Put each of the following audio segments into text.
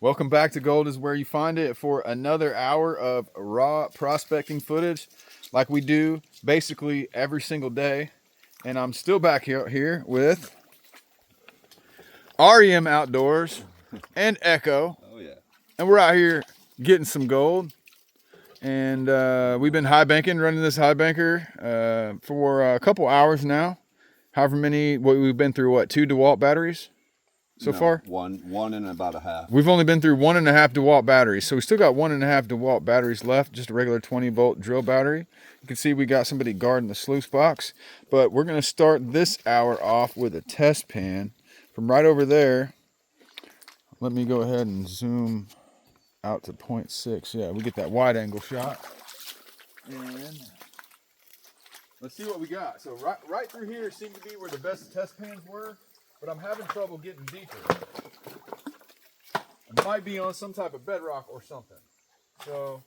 Welcome back to Gold is Where You Find It for another hour of raw prospecting footage like we do basically every single day. And I'm still back here with REM Outdoors and Echo. Oh, yeah. And we're out here getting some gold. And we've been high banking, running this high banker for a couple hours now. However many, we've been through, what, 2 DeWalt batteries so far? One and about a half. We've only been through 1.5 DeWalt batteries. So we still got 1.5 DeWalt batteries left, just a regular 20-volt drill battery. You can see we got somebody guarding the sluice box. But we're going to start this hour off with a test pan from right over there. Let me go ahead and zoom out to 0.6. Yeah, we get that wide angle shot. And let's see what we got. So right through here seemed to be where the best test pans were, but I'm having trouble getting deeper. It might be on some type of bedrock or something. So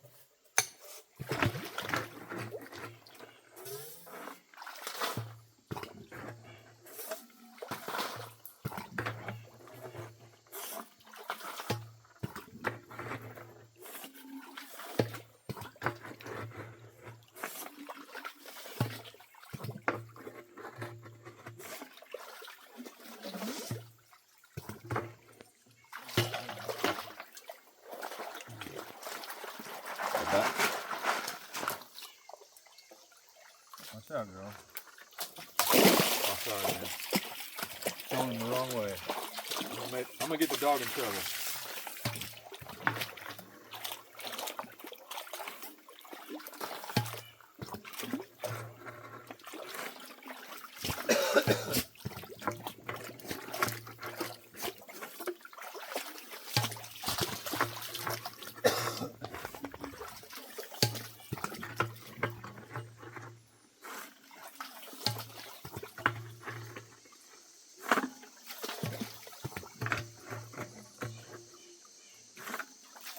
watch out, girl. Oh, sorry, man. Going the wrong way. I'm gonna get the dog in trouble.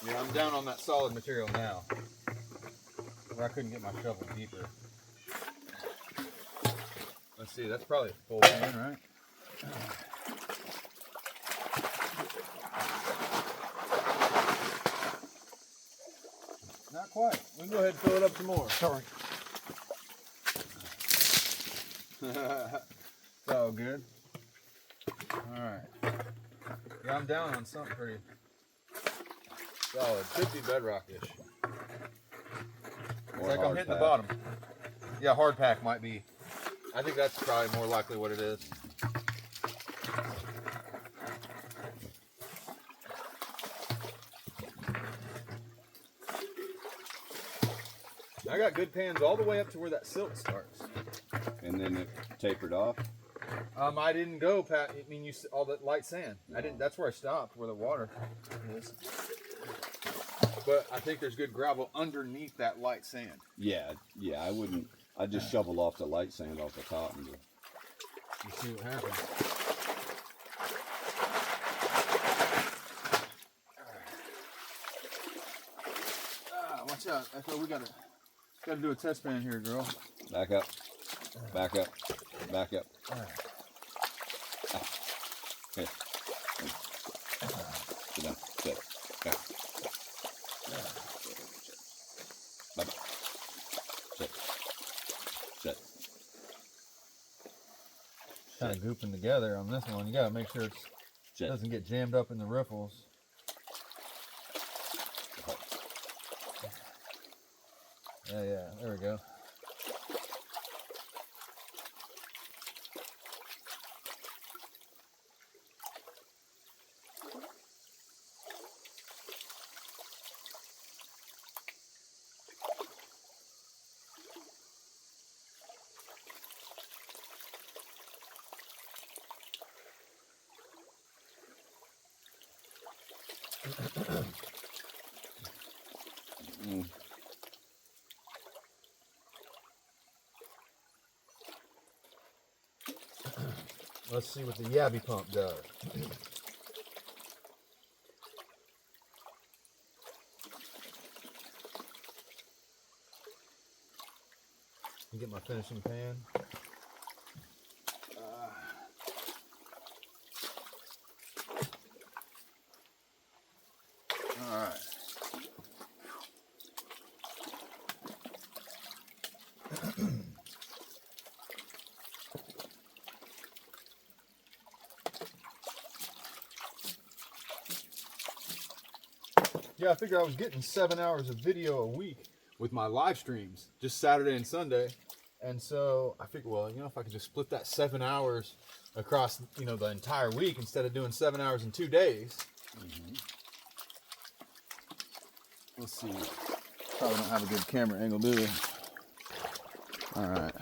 Yeah, I'm down on that solid material now, where I couldn't get my shovel deeper. Let's see, that's probably a full pan, right? Not quite. We can go ahead and fill it up some more. Sorry. It's all good. Alright. Yeah, I'm down on something pretty solid. Could be bedrock-ish. It's like I'm hitting the bottom. Yeah, hard pack might be. I think that's probably more likely what it is. I got good pans all the way up to where that silt starts. And then it tapered off? I didn't go, Pat. I mean, all that light sand. I didn't. That's where I stopped, where the water is. But I think there's good gravel underneath that light sand. Yeah, I wouldn't. I'd just shovel off the light sand off the top and just... You see what happens. Watch out. Echo, we gotta do a test pan here, girl. Back up. Back up. Back up. All right. Here. Sit down. Sit. Back. Bye-bye. Sit. Sit. Kind of gooping together on this one. You gotta make sure it doesn't get jammed up in the riffles. Yeah, there we go. Let's see what the Yabby pump does. Get my finishing pan. All right. Yeah, I figured I was getting 7 hours of video a week with my live streams, just Saturday and Sunday. And so I figured, well, you know, if I could just split that 7 hours across, you know, the entire week instead of doing 7 hours in 2 days. Mm-hmm. Let's see. Probably don't have a good camera angle, do we? All right.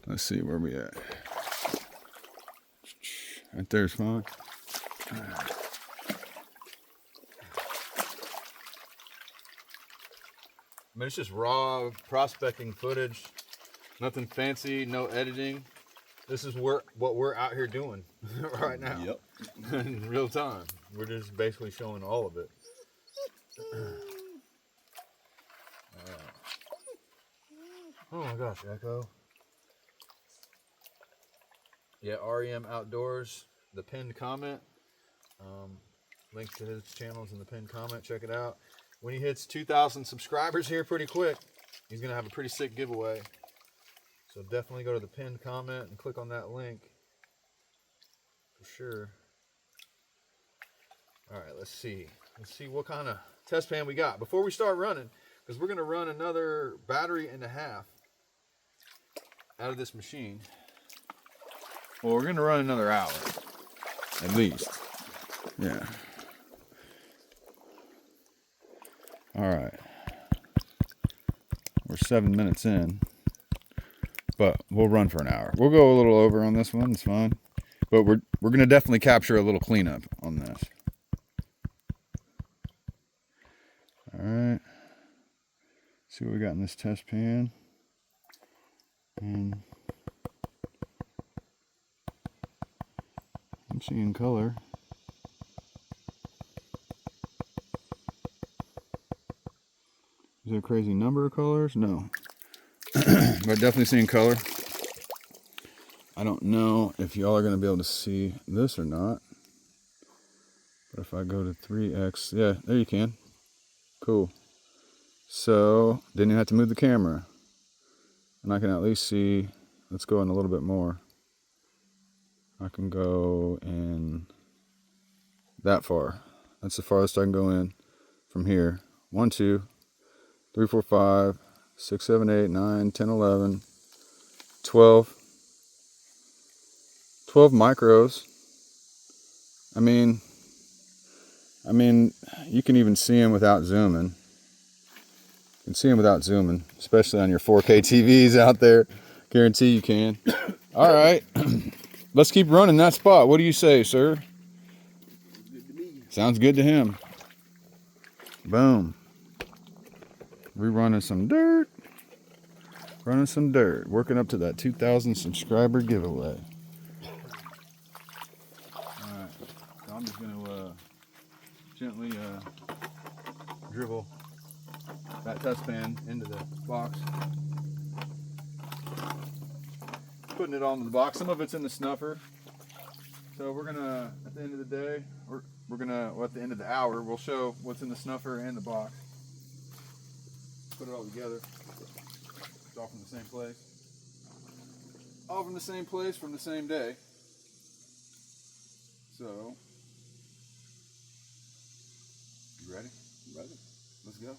Let's see where we at. Right there's fine. All right. I mean, it's just raw prospecting footage, nothing fancy, no editing. This is what we're out here doing right now. Yep. In real time. We're just basically showing all of it. Oh my gosh, Echo. Yeah, REM Outdoors, the pinned comment. Link to his channels in the pinned comment. Check it out. When he hits 2,000 subscribers here pretty quick, he's going to have a pretty sick giveaway. So definitely go to the pinned comment and click on that link. For sure. All right, let's see. Let's see what kind of test pan we got. Before we start running, because we're going to run another battery and a half out of this machine. Well, we're going to run another hour, at least. Yeah. All right. We're 7 minutes in, but we'll run for an hour. We'll go a little over on this one. It's fine. But we're going to definitely capture a little cleanup on this. All right. See what we got in this test pan. And I'm seeing color. Is there a crazy number of colors? No. But definitely seeing color. I don't know if y'all are going to be able to see this or not. But if I go to 3x, yeah, there you can. Cool. So, didn't even have to move the camera. And I can at least see, let's go in a little bit more. I can go in that far. That's the farthest I can go in from here. 1, 2, 3, 4, 5, 6, 7, 8, 9, 10, 11, 12. 12 micros. I mean, you can even see them without zooming. You can see them without zooming, especially on your 4K TVs out there. Guarantee you can. All right. Let's keep running that spot. What do you say, sir? Good to me. Sounds good to him. Boom. We're running some dirt. Running some dirt. Working up to that 2,000 subscriber giveaway. Alright. So I'm just going to gently dribble that test pan into the box. Putting it on the box. Some of it's in the snuffer. So we're gonna, at the end of the day, we're gonna, well, at the end of the hour, we'll show what's in the snuffer and the box. Put it all together. It's all from the same place. All from the same place, from the same day. So, you ready? Ready? Let's go.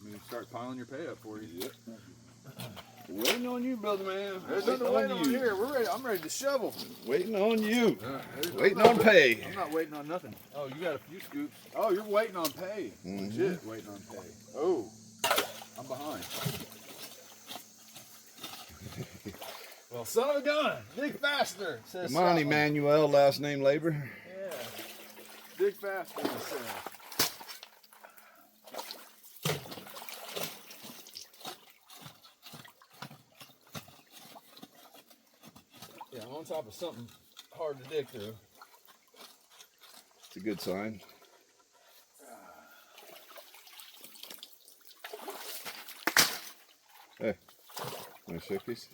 I'm gonna start piling your pay up for you. Yep. Waiting on you, brother man. There's nothing to wait on here. We're ready. I'm ready to shovel. Waiting on you. Waiting on pay. I'm not waiting on nothing. Oh, you got a few scoops. Oh, you're waiting on pay. Legit waiting on pay. Oh, I'm behind. Well, son of a gun, dig faster, says Come on, Scotland. Emmanuel, last name labor. Yeah, dig faster, he says. Yeah, I'm on top of something hard to dig through. It's a good sign. Hey, want to shake these?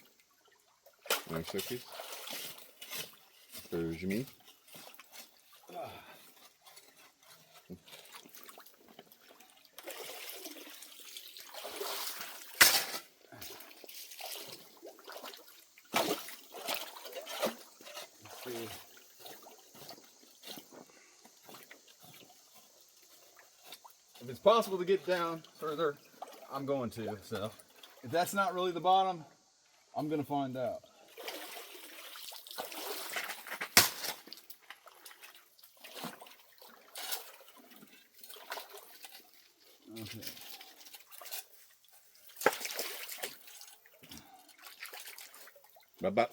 Want to shake these? For Jimmy? If it's possible to get down further, I'm going to. So if that's not really the bottom, I'm gonna find out. Okay. Bye-bye.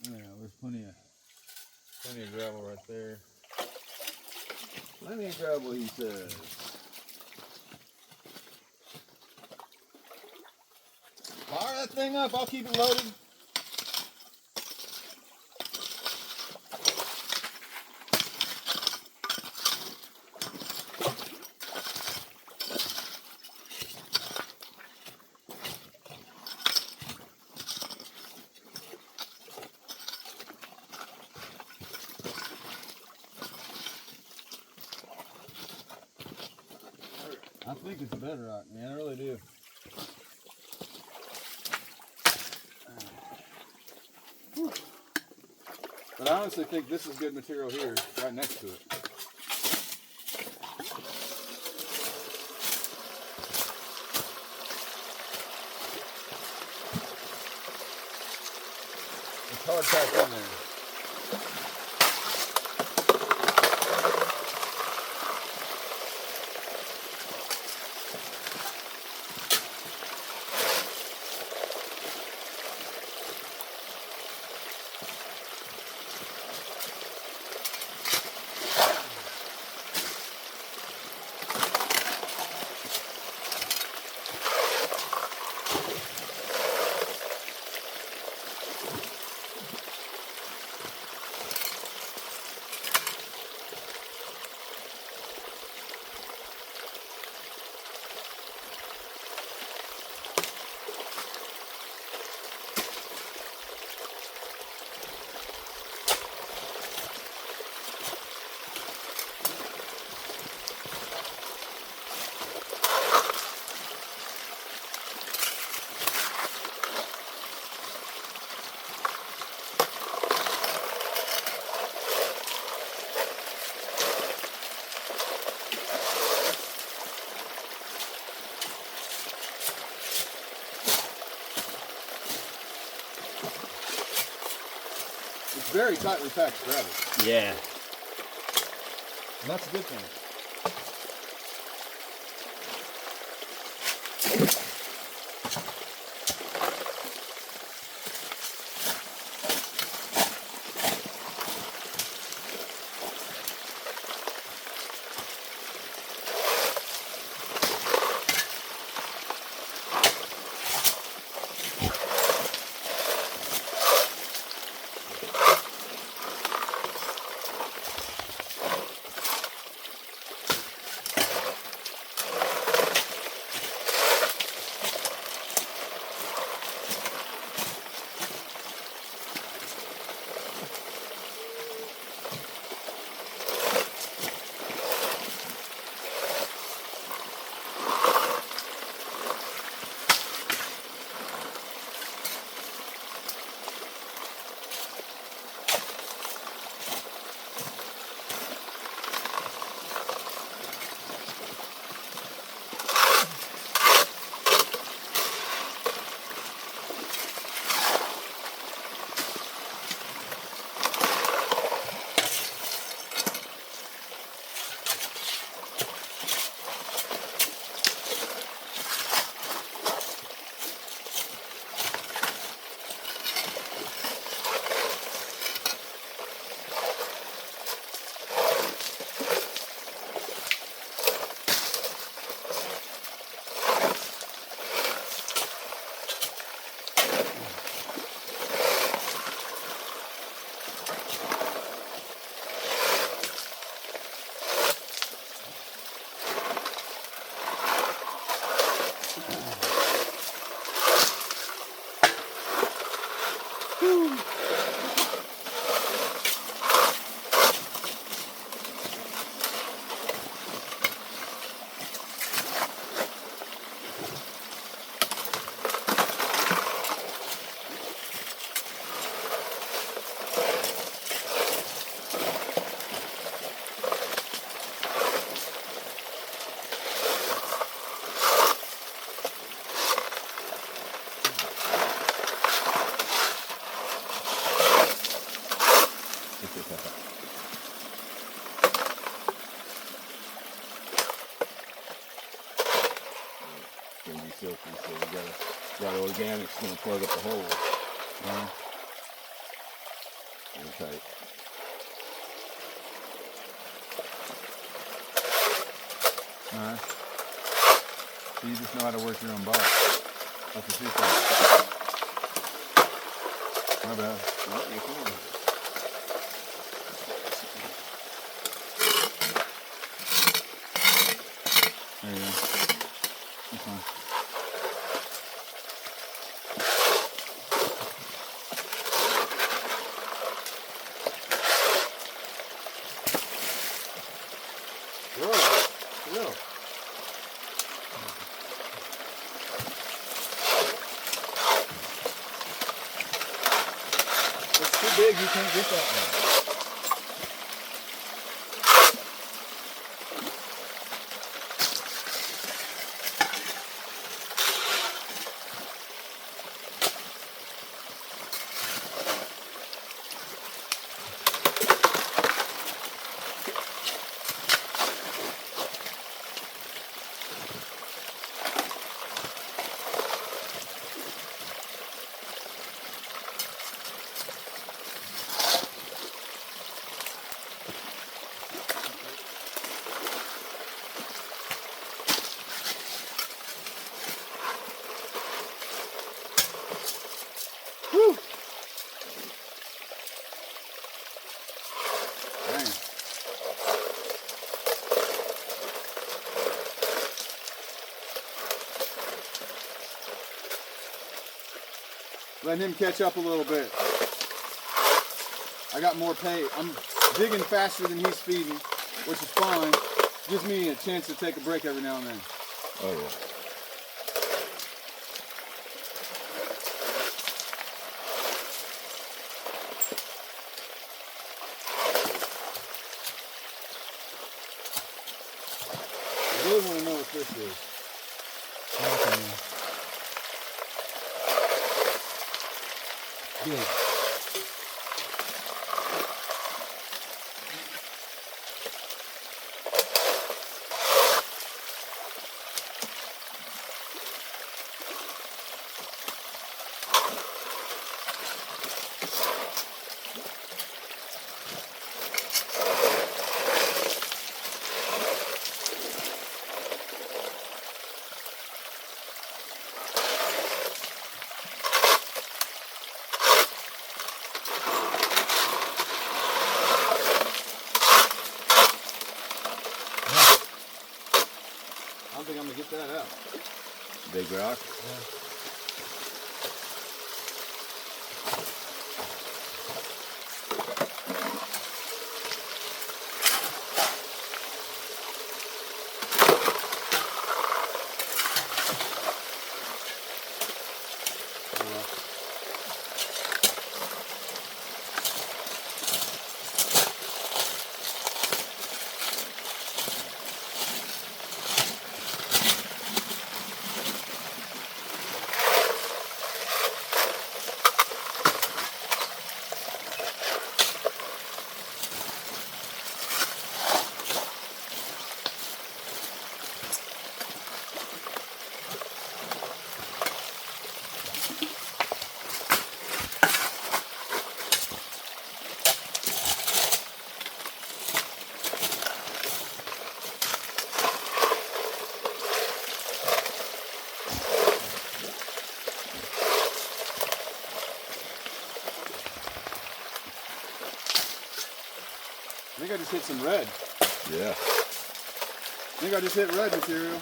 Yeah, there's plenty of gravel right there. Plenty of gravel, he says. Fire that thing up, I'll keep it loaded. I think it's bedrock, man, I really do. But I honestly think this is good material here, right next to it. It's hard packed in there. It's very tightly packed gravel. Yeah. And that's a good thing. It's gonna be silky, so we got organics gonna plug up the hole. Very tight. Alright. So you just know how to work your own box. That's what she said. My bad. No, you're fine. There you go. That's fine. No. It's too big, you can't get that one. Whew. Dang. Letting him catch up a little bit. I got more pay. I'm digging faster than he's feeding, which is fine. Gives me a chance to take a break every now and then. Oh yeah. I really want to know what this is. Good. I don't think I'm gonna get that out. Big rock. I think I just hit some red. Yeah. I think I just hit red material.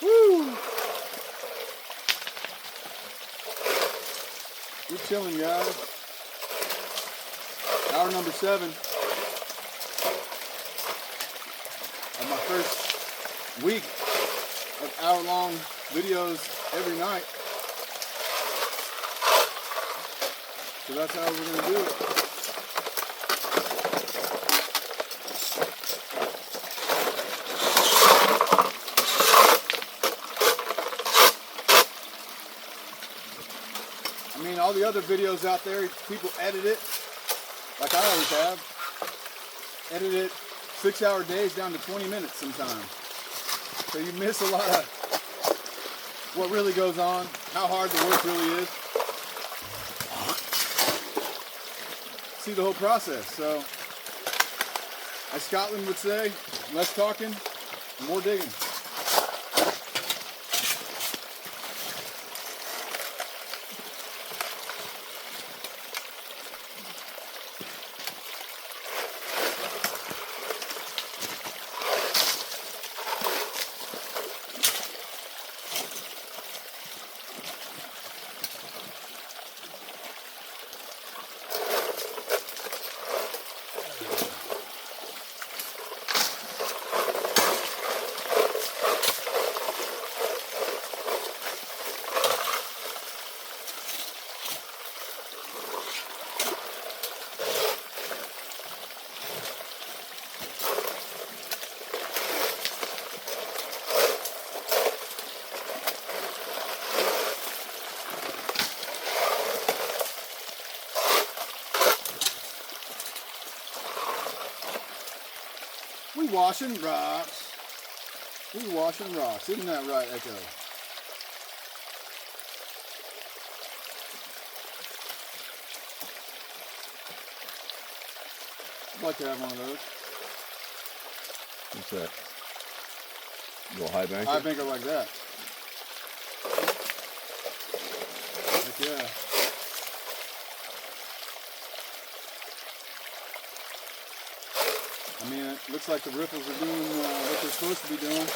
Woo! We're chilling, guys. Hour number 7 of my first week of hour-long videos every night. So that's how we're gonna do it. the other videos out there, people edit it, like I always have. Edit it 6-hour days down to 20 minutes sometimes. So you miss a lot of what really goes on, how hard the work really is. See the whole process. So, as Scotland would say, less talking, more digging. We washing rocks. We washing rocks. Isn't that right, Echo? I'd like to have one of those. What's that? Little high banker? High banker like that. Heck yeah. I mean, it looks like the riffles are doing what they're supposed to be doing.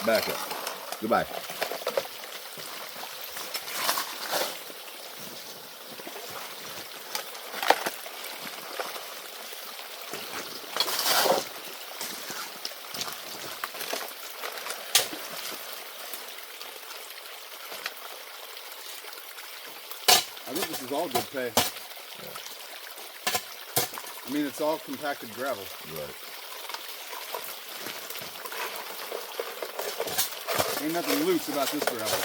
Back up. Goodbye. I think this is all good pay. Yeah. I mean, it's all compacted gravel. Right. Ain't nothing loose about this gravel.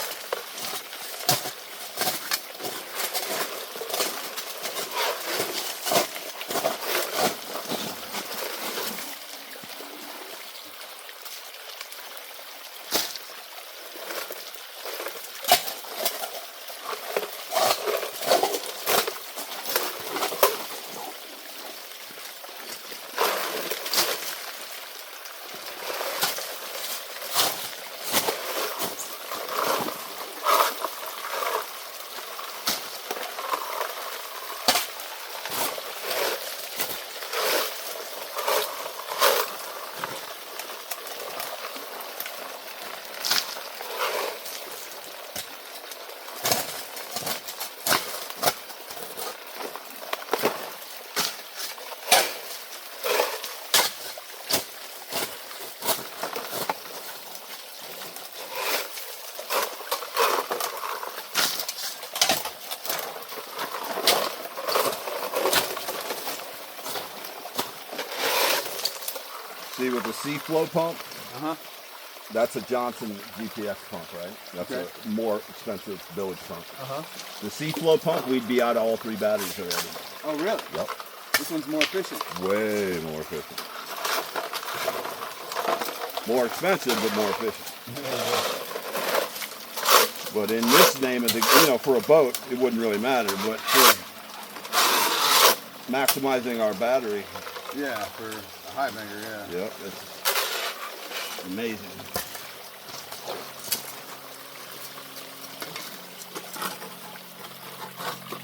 See, with the C-Flow pump, Uh-huh. that's a Johnson GPX pump, right? That's Okay. a more expensive village pump. Uh-huh. The C-Flow pump, we'd be out of all 3 batteries already. Oh, really? Yep. This one's more efficient. Way more efficient. More expensive, but more efficient. But in this name of the, for a boat, it wouldn't really matter. But for maximizing our battery, Yeah, for a high banker, yeah. yep, it's amazing.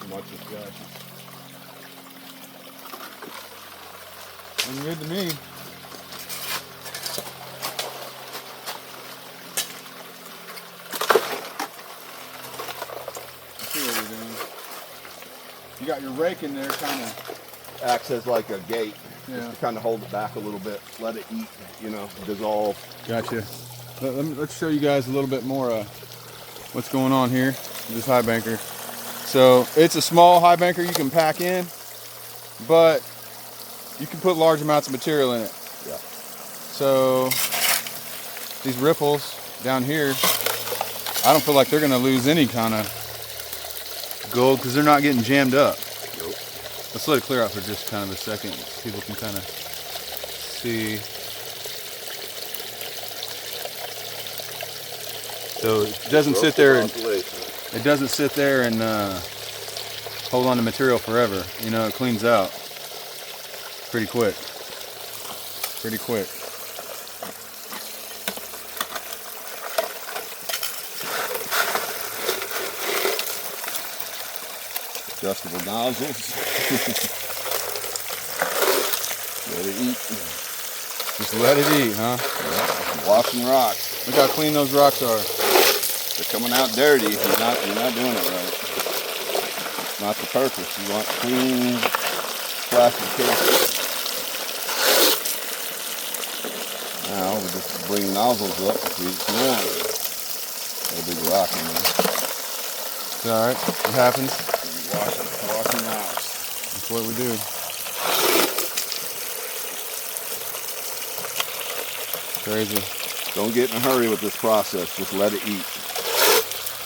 Much discussion. Looking good to me. I see what you're doing. You got your rake in there, kind of. Acts as like a gate. Yeah. Just to kind of hold it back a little bit, let it eat, you know, dissolve. Gotcha. Let's show you guys a little bit more what's going on here with this high banker. So it's a small high banker you can pack in, but you can put large amounts of material in it. Yeah. So these ripples down here, I don't feel like they're gonna lose any kind of gold because they're not getting jammed up. Nope. Let's let it clear out for just kind of a second so people can kind of see. So it doesn't sit there and hold on to material forever. You know, it cleans out pretty quick. Pretty quick. Adjustable nozzles. Let it eat. Just let it eat, huh? Yeah. Washing rocks. Look how clean those rocks are. They're coming out dirty. You're not doing it right. Not the purpose. You want clean plastic cases. Now we'll just bring nozzles up and see if you want. Got a big rock in there. It's all right. It happens. Washing rocks. That's what we do. Crazy. Don't get in a hurry with this process. Just let it eat.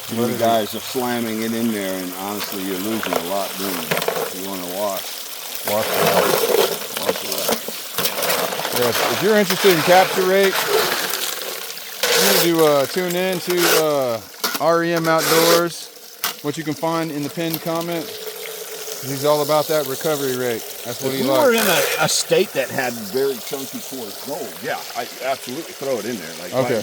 Too many guys are slamming it in there, and honestly, you're losing a lot doing it. You want to wash the rocks. Yeah, if you're interested in capture rate, you need to tune in to REM Outdoors, what you can find in the pinned comment. He's all about that recovery rate. That's what he likes. If we were in a state that had very chunky coarse gold, yeah, I absolutely throw it in there. Like, okay.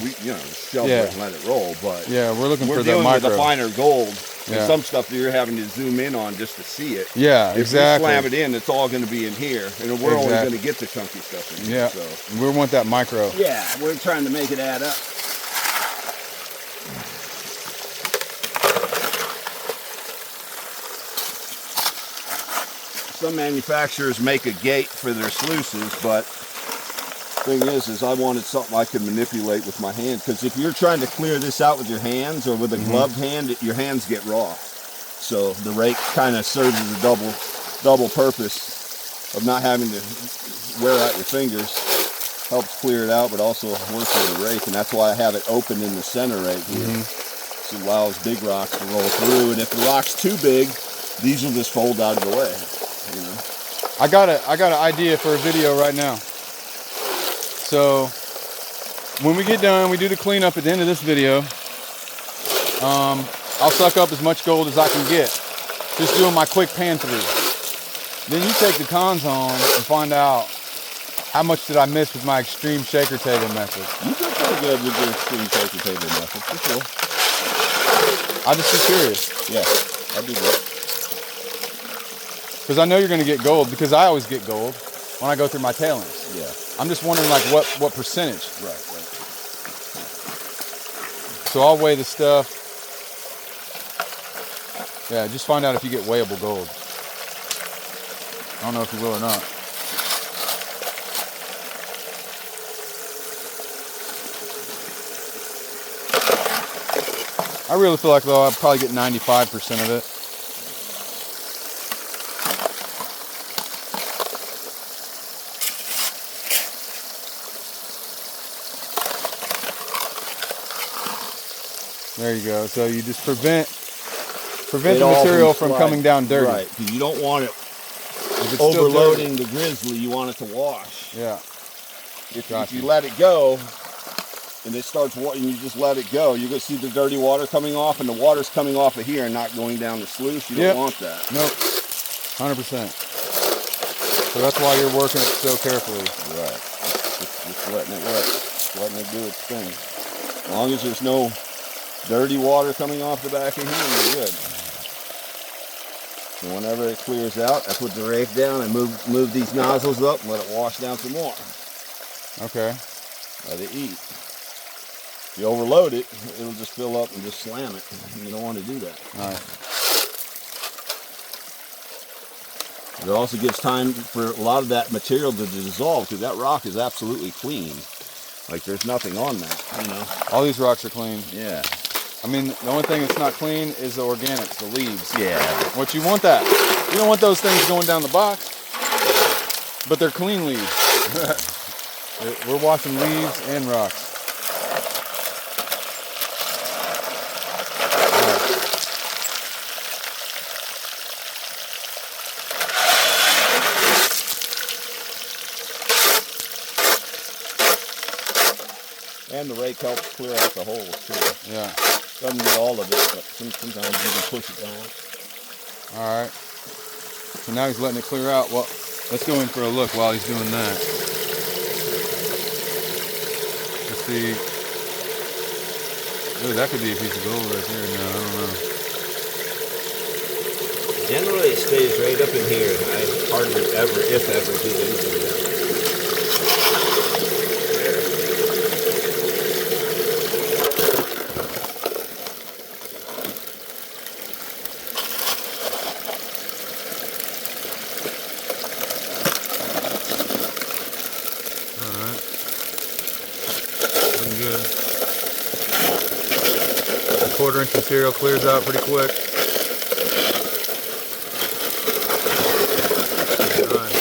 Shovel it and let it roll. But yeah, we're looking for the dealing micro. with the finer gold. Yeah. And some stuff that you're having to zoom in on just to see it. Yeah, if exactly. If you slam it in, it's all going to be in here, and we're only going to get the chunky stuff in here. Yeah, so. we want that micro. Yeah, we're trying to make it add up. Some manufacturers make a gate for their sluices, but the thing is I wanted something I could manipulate with my hand, because if you're trying to clear this out with your hands or with a gloved hand, your hands get raw. So the rake kind of serves as a double purpose of not having to wear out your fingers. Helps clear it out, but also works with the rake, and that's why I have it open in the center right here. This allows big rocks to roll through, and if the rock's too big, these will just fold out of the way. You know. I got an idea for a video right now. So when we get done, we do the cleanup at the end of this video. I'll suck up as much gold as I can get, just doing my quick pan through. Then you take the cons on and find out how much did I miss with my extreme shaker table method. You did pretty good with your extreme shaker table method, for sure. I just be curious. Yeah, I do that. Because I know you're going to get gold, because I always get gold when I go through my tailings. Yeah. I'm just wondering like what percentage. Right. So I'll weigh the stuff. Yeah, just find out if you get weighable gold. I don't know if you will or not. I really feel like though I'll probably get 95% of it. There you go. So you just prevent the material from coming down dirty. Right. Because you don't want it overloading the grizzly. You want it to wash. Yeah. If you let it go, and it starts and you just let it go, you're going to see the dirty water coming off, and the water's coming off of here and not going down the sluice. You don't want that. Nope. 100%. So that's why you're working it so carefully. Right. Just letting it work. Just letting it do its thing. As long as there's no dirty water coming off the back of here, you're good. So whenever it clears out, I put the rake down and move these nozzles up and let it wash down some more. Okay. Let it eat. If you overload it, it'll just fill up and just slam it. You don't want to do that. All right. It also gives time for a lot of that material to dissolve, because that rock is absolutely clean. Like there's nothing on that, you know. All these rocks are clean. Yeah. I mean, the only thing that's not clean is the organics, the leaves. Yeah. What you want that. You don't want those things going down the box, but they're clean leaves. We're washing leaves and rocks. And the rake helps clear out the holes too. Yeah. Doesn't get all of it, but sometimes you can push it down. All right. So now he's letting it clear out. Well, let's go in for a look while he's doing that. Let's see. Oh, that could be a piece of gold right there. No, I don't know. Generally, it stays right up in here. I hardly ever, if ever, do anything there. Good. The 1/4 inch material clears out pretty quick. Nice.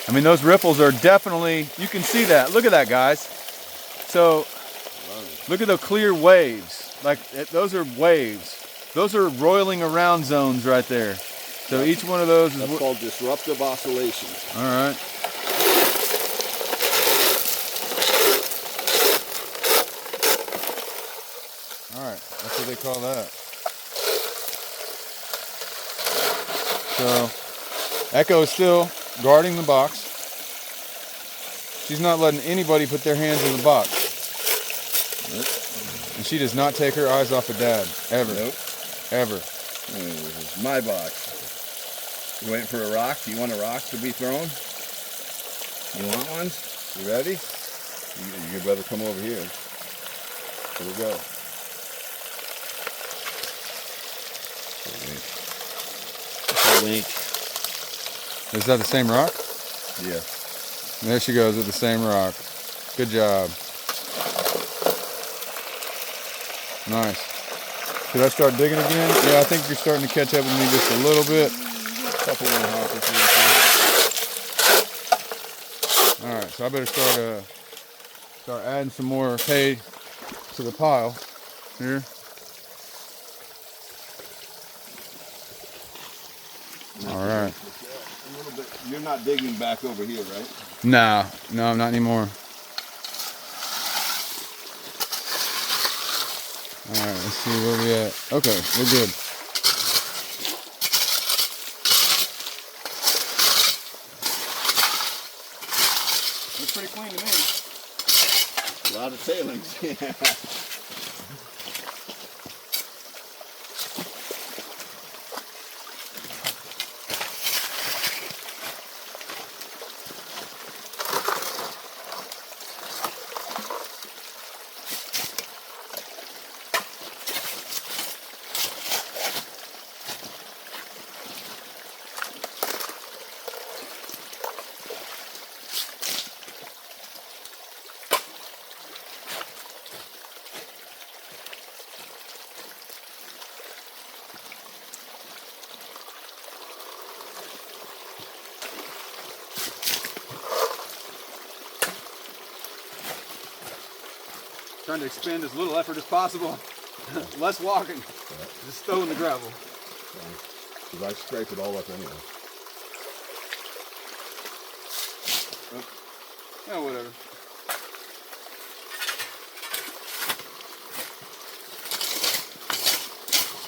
I mean, those ripples are definitely, you can see that. Look at that, guys. So, look at the clear waves. Like, those are waves. Those are roiling around zones right there. So each one of those is... That's called disruptive oscillations. All right. All right, that's what they call that. So, Echo is still guarding the box. She's not letting anybody put their hands in the box. Nope. And she does not take her eyes off of Dad, ever. Nope. Ever. This is my box. You waiting for a rock? Do you want a rock to be thrown? You want one? You ready? You better come over here. Here we go. It's a link. Is that the same rock? Yeah. There she goes with the same rock. Good job. Nice. Should I start digging again? Yeah, I think you're starting to catch up with me just a little bit. Couple of hoppers here. All right, so I better start adding some more hay to the pile here. All right. A little bit. You're not digging back over here, right? No, not anymore. All right, let's see where we at. Okay, we're good. Looks pretty clean to me. A lot of tailings. Yeah. Trying to expend as little effort as possible. Less walking. Just throwing the gravel. Because I scrape it all up anyway. Oh, whatever.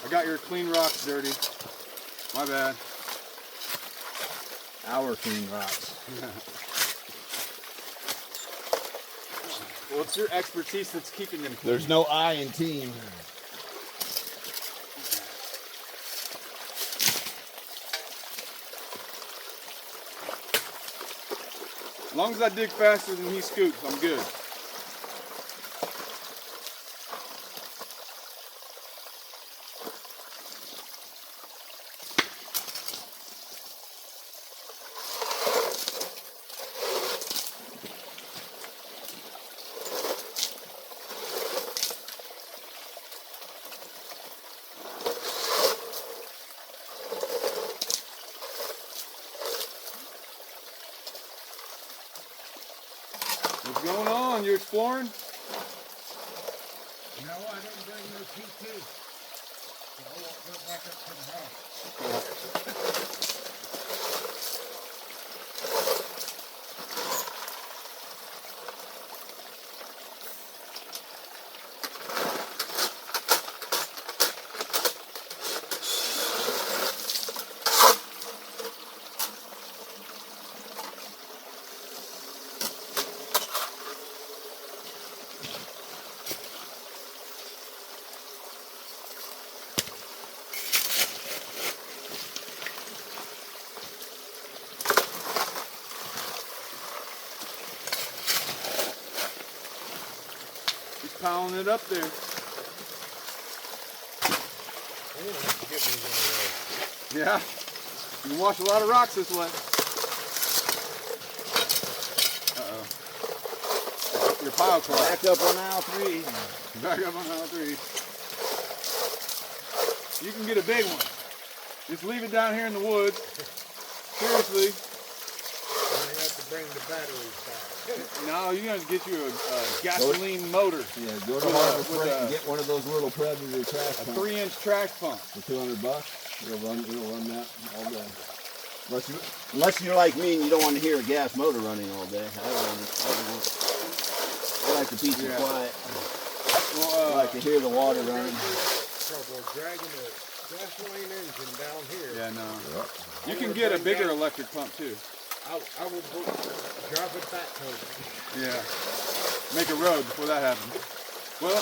I got your clean rocks dirty. My bad. Our clean rocks. Well, it's your expertise that's keeping them clean. There's no I in team. As long as I dig faster than he scoops, I'm good. What's going on? You exploring? No, I didn't bring no T2. So I won't go back up to the house. He's piling it up there. I'm gonna have to get me one of those. Yeah. You can wash a lot of rocks this way. Uh-oh. Your pile collapsed. Back up on aisle 3. Back up on aisle 3. You can get a big one. Just leave it down here in the woods. Seriously. I have to bring the batteries back. No, you're going to get you a gasoline motor. Yeah, go to With Harbor a- Freight and get one of those little Predator trash A pumps 3-inch trash pump. for $200. It'll run that all day. Unless you're like me and you don't want to hear a gas motor running all day. I like the peace and Yeah. quiet. Well, I like to hear the water running. Trouble dragging a gasoline engine down here. yeah, no. Yep. You can get a bigger electric pump too. I will drive it back home. Yeah. Make a road before that happens. Well,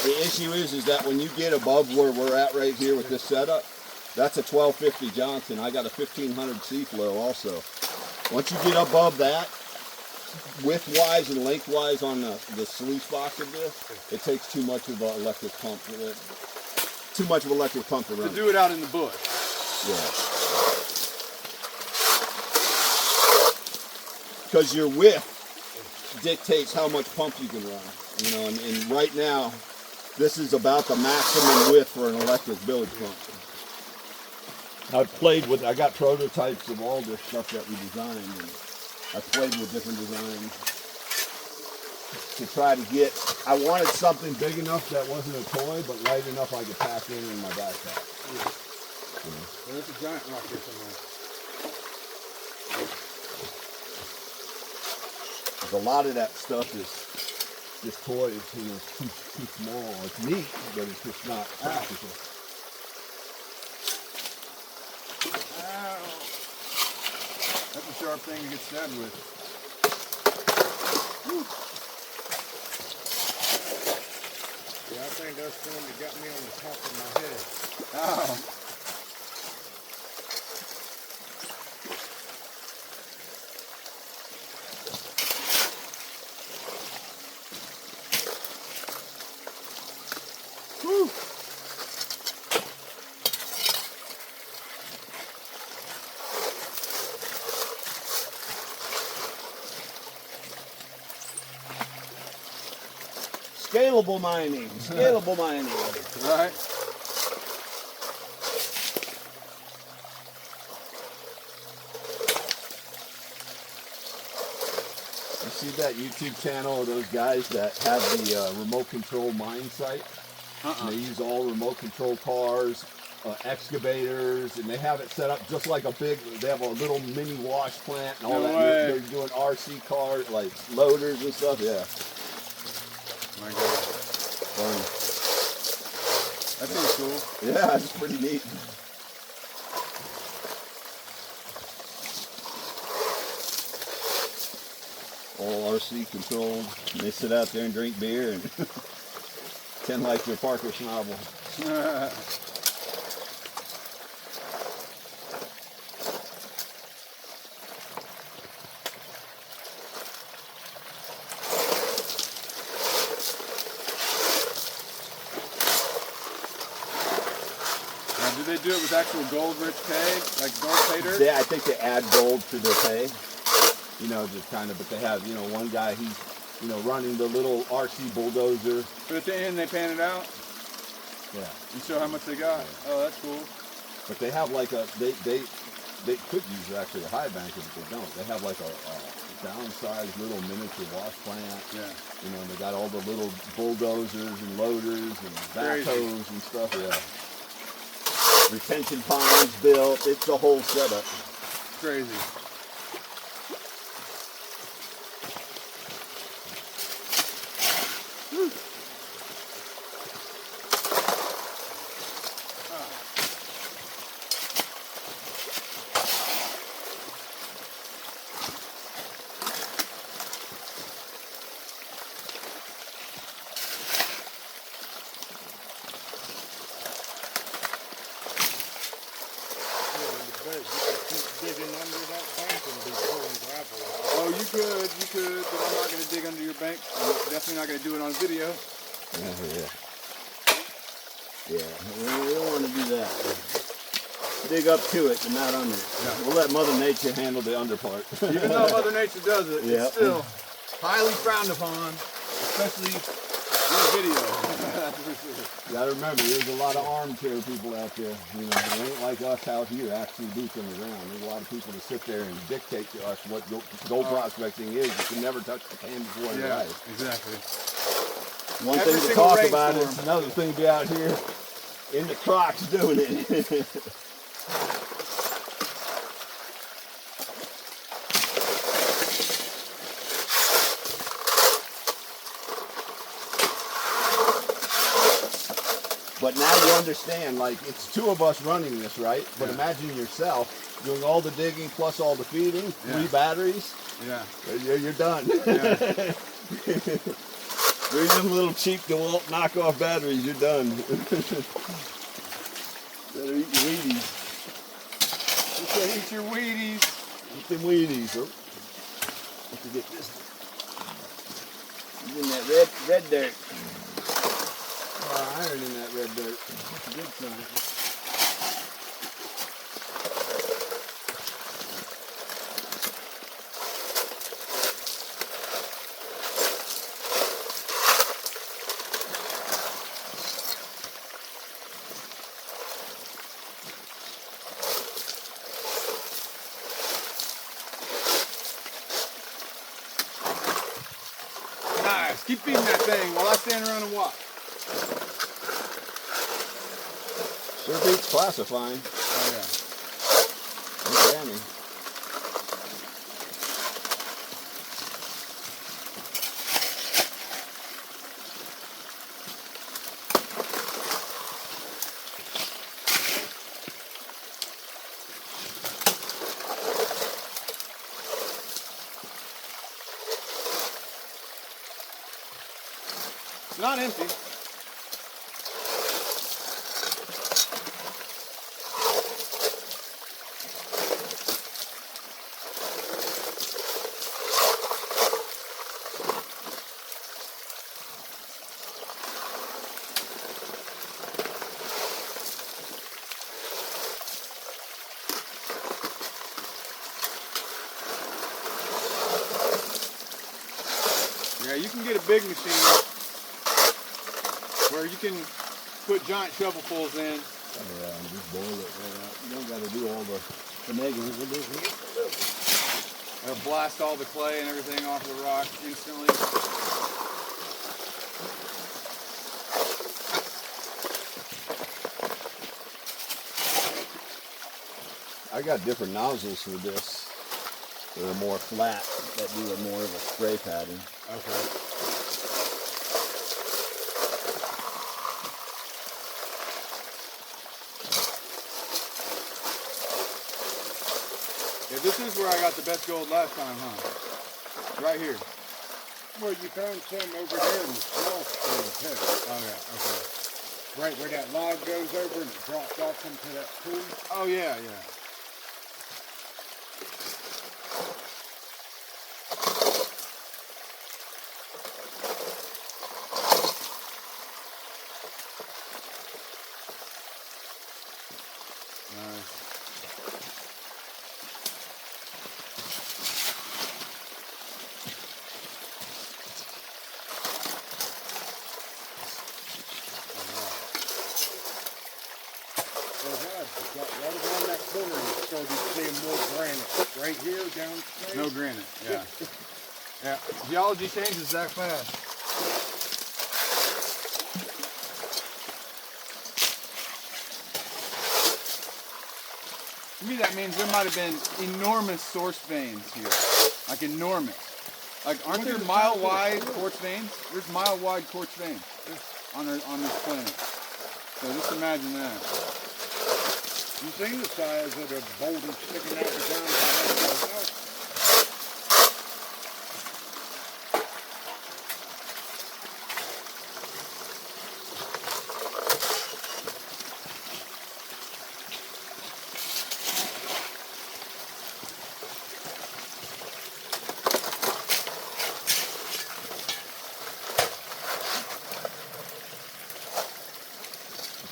The issue is that when you get above where we're at right here with this setup, that's a 1250 Johnson. I got a 1500 C-Flow also. Once you get above that, width-wise and lengthwise on the sluice box of this, it takes too much of an electric pump. Too much of an electric pump to to run. do it out in the bush. Yeah. Because your width dictates how much pump you can run. You know, and right now, this is about the maximum width for an electric bilge pump. I got prototypes of all this stuff that we designed, and I've played with different designs to try to get, I wanted something big enough that wasn't a toy, but light enough I could pack in my backpack. Well, there's a giant rock here somewhere. A lot of that stuff is just toys, you know, too small. It's neat, but it's just not practical. Ow. That's a sharp thing to get stabbed with. Yeah, I think that's the one that got me on the top of my head. Ow. Whew. Scalable mining, scalable mining. Right? You see that YouTube channel of those guys that have the remote control mine site? And they use all remote control cars, excavators, and they have it set up just like a big, they have a little mini wash plant and all No that. way. They're doing RC cars, like loaders and stuff, yeah. My God. Fun. That sounds cool. Yeah, it's pretty neat. All RC controlled. And they sit out there and drink beer and pretend like they're Parker Schnabel. Do they do it with actual gold-rich pay, like gold pay dirt? Yeah, I think they add gold to their pay. You know, just kind of, but they have, you know, one guy, he's, you know, running the little RC bulldozer. But at the end, they pan it out Yeah. and show how much they got. Oh, that's cool. But they have like a, they could use actually a high banker, but they don't. They have like a downsized little miniature wash plant. Yeah. You know, they got all the little bulldozers and loaders and backhoes and stuff. Yeah. Retention ponds built. It's the whole setup. Crazy. Digging under that bank and be pulling gravel out. Oh, you could, but I'm not going to dig under your bank. I'm definitely not going to do it on video. Yeah, we don't want to do that. Dig up to it, but not under it. Yeah. We'll let Mother Nature handle the under part. Even though Mother Nature does it, Yep. it's still highly frowned upon, especially in video. That's for sure. You gotta remember, there's a lot of armchair people out there. You know, it ain't like us out here actually boots on the ground. There's a lot of people that sit there and dictate to us what gold prospecting is. You can never touch the can before your Yeah, eyes. exactly. One Every thing to single talk about rainstorm. is another thing to be out here in the Crocs doing it. But now you understand, like, it's two of us running this, right? But Yeah. imagine yourself doing all the digging plus all the feeding, Yeah. 3 batteries, Yeah. you're done. Yeah. 3 of them little cheap DeWalt knockoff batteries, you're done. Better eat your Wheaties. You said eat your Wheaties. Eat them Wheaties. Oh. Have to get this. He's in that red dirt. Iron in that red dirt. That's a good sign. Nice. Keep feeding that thing while I stand around and watch. Sure beats classifying. Oh yeah. And jamming. It's not empty. Yeah, you can get a big machine where you can put giant shovelfuls in. Yeah, and just boil it right out. You don't got to do all the finagling with this. It'll blast all the clay and everything off the rock instantly. I got different nozzles for this. They're more flat, that do a more of a spray pattern. Okay. Yeah, this is where I got the best gold last time, huh? Right here. Well, you found some over there in the small stream too. Oh yeah, okay. Right where that log goes over and it drops off into that pool. Oh yeah, yeah. Got right around that corner and started seeing more granite. Right here, down straight. No granite, yeah. Yeah, geology changes that fast. To me, that means there might have been enormous source veins here. Like enormous. Like, aren't there mile-wide quartz veins? There's mile-wide quartz veins on this planet. So just imagine that. You seen the size of the boulders sticking out the ground behind the house?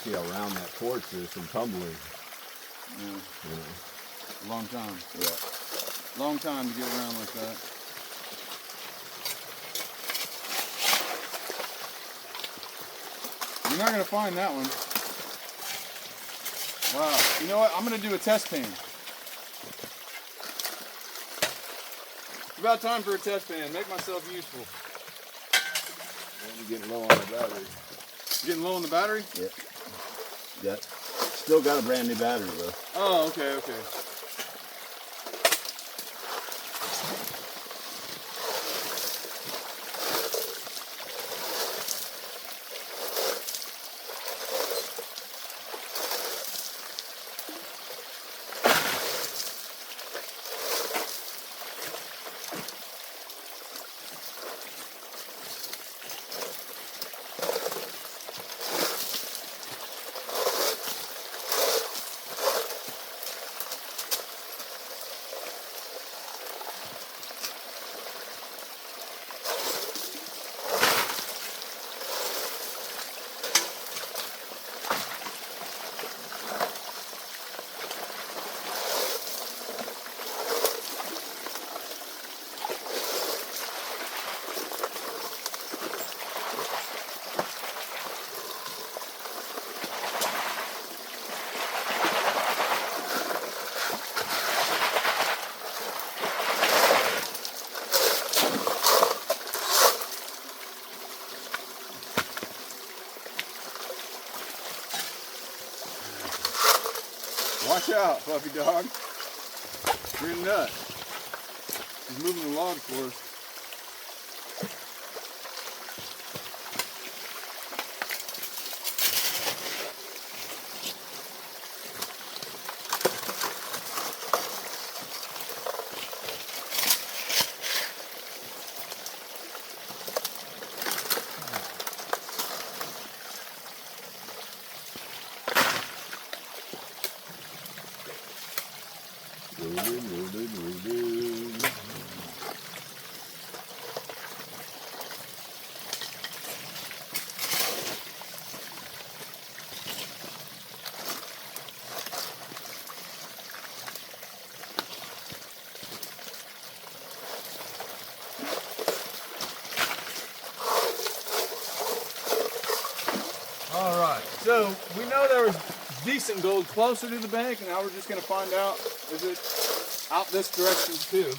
See how round that quartz is from tumbling. Yeah. You know. A long time. Yeah. Long time to get around like that. You're not going to find that one. Wow. You know what? I'm going to do a test pan. It's about time for a test pan. Make myself useful. I'm getting low on the battery. You getting low on the battery? Yeah. Yeah. Still got a brand new battery though. Oh, okay, okay. Watch out, puppy dog. You're a nut. He's moving the log for us. All right, so we know there was decent gold closer to the bank, and now we're just going to find out, is it out this direction too?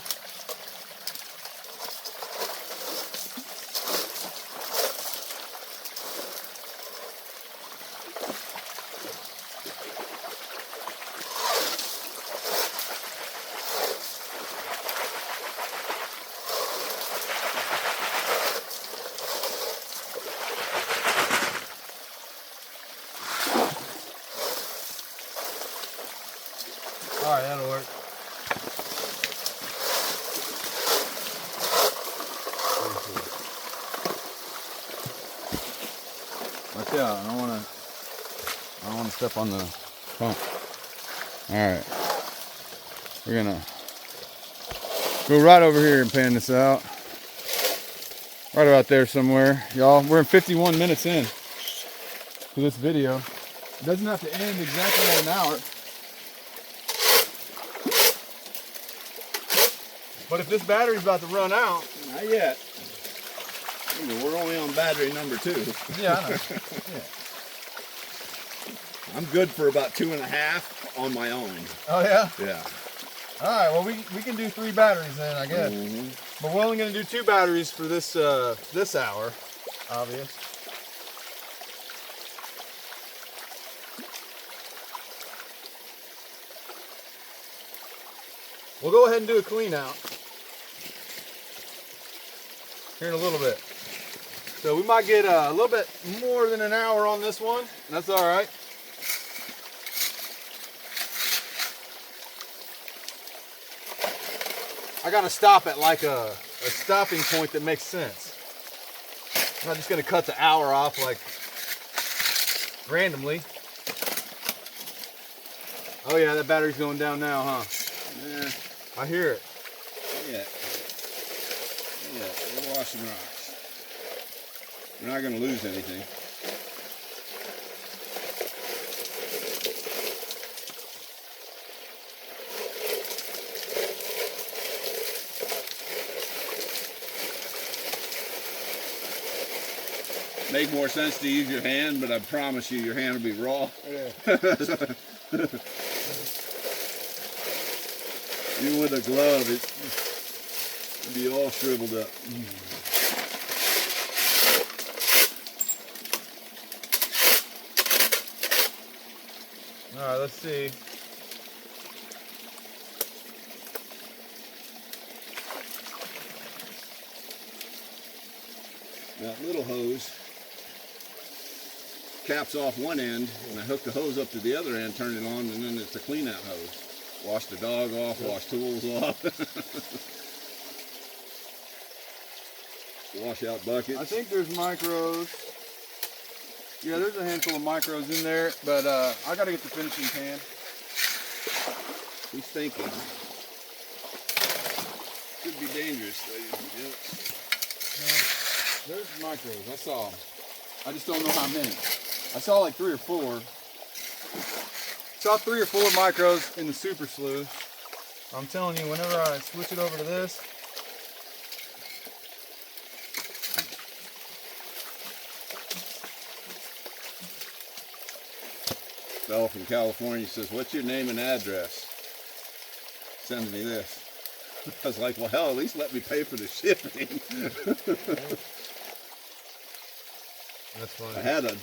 All right, that'll work. Watch out! I don't want to step on the pump. All right, we're gonna go right over here and pan this out. Right about there somewhere, y'all. We're 51 minutes in to this video. It doesn't have to end exactly in an hour. But if this battery's about to run out. Not yet. We're only on battery number 2. Yeah, I know. Yeah. I'm good for about 2.5 on my own. Oh yeah? Yeah. All right, well we can do 3 batteries then, I guess. But we're only gonna do 2 batteries for this this hour, obvious. We'll go ahead and do a clean out here in a little bit. So we might get a little bit more than an hour on this one. That's all right. I gotta stop at like a stopping point that makes sense. I'm not just gonna cut the hour off like randomly. Oh yeah, that battery's going down now, huh? Yeah. I hear it. Yeah. Yeah, we're washing rocks. We're not going to lose anything. Make more sense to use your hand, but I promise you your hand will be raw. Yeah. Even with a glove, it'd be all shriveled up. All right, let's see. That little hose caps off one end, and I hook the hose up to the other end, turn it on, and then it's a clean out hose. Wash the dog off, wash tools off. Wash out buckets. I think there's micros. Yeah, there's a handful of micros in there, but I gotta get the finishing pan. Who's thinking? Could be dangerous, ladies and gents. No, there's micros. I saw them. I just don't know how many. I saw like 3 or 4. Saw 3 or 4 micros in the super slew. I'm telling you, whenever I switch it over to this, Fellow from California says, "What's your name and address?" Sends me this. I was like, well, hell, at least let me pay for the shipping. that's funny. I had a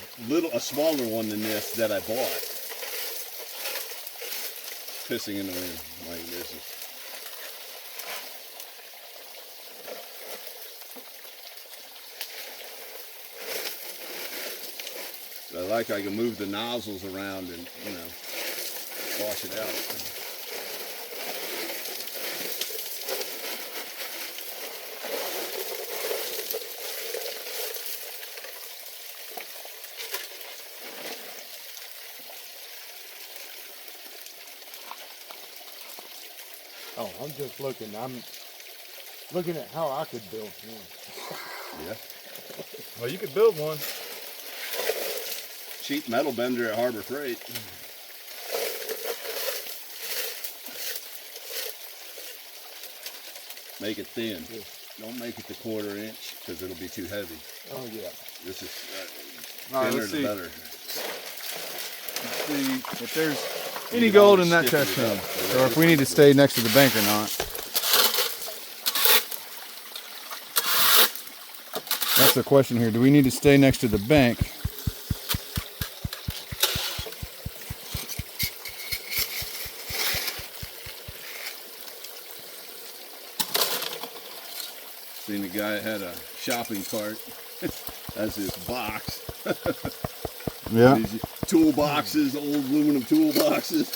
smaller one than this that I bought. Pissing in the wind like this is. I can move the nozzles around and, wash it out. Oh, I'm just looking. I'm looking at how I could build one. Yeah. Well, you could build one. Cheap metal bender at Harbor Freight. Make it thin. Yeah. Don't make it the 1/4 inch because it'll be too heavy. Oh yeah. This is All right, thinner let's the see. better. Let's see if there's You any can gold always in that stiffen test it tube, up. or if we need to stay next to the bank or not. That's the question here. Do we need to stay next to the bank? Seen a guy that had a shopping cart as his box. Yeah. These tool boxes, old aluminum tool boxes.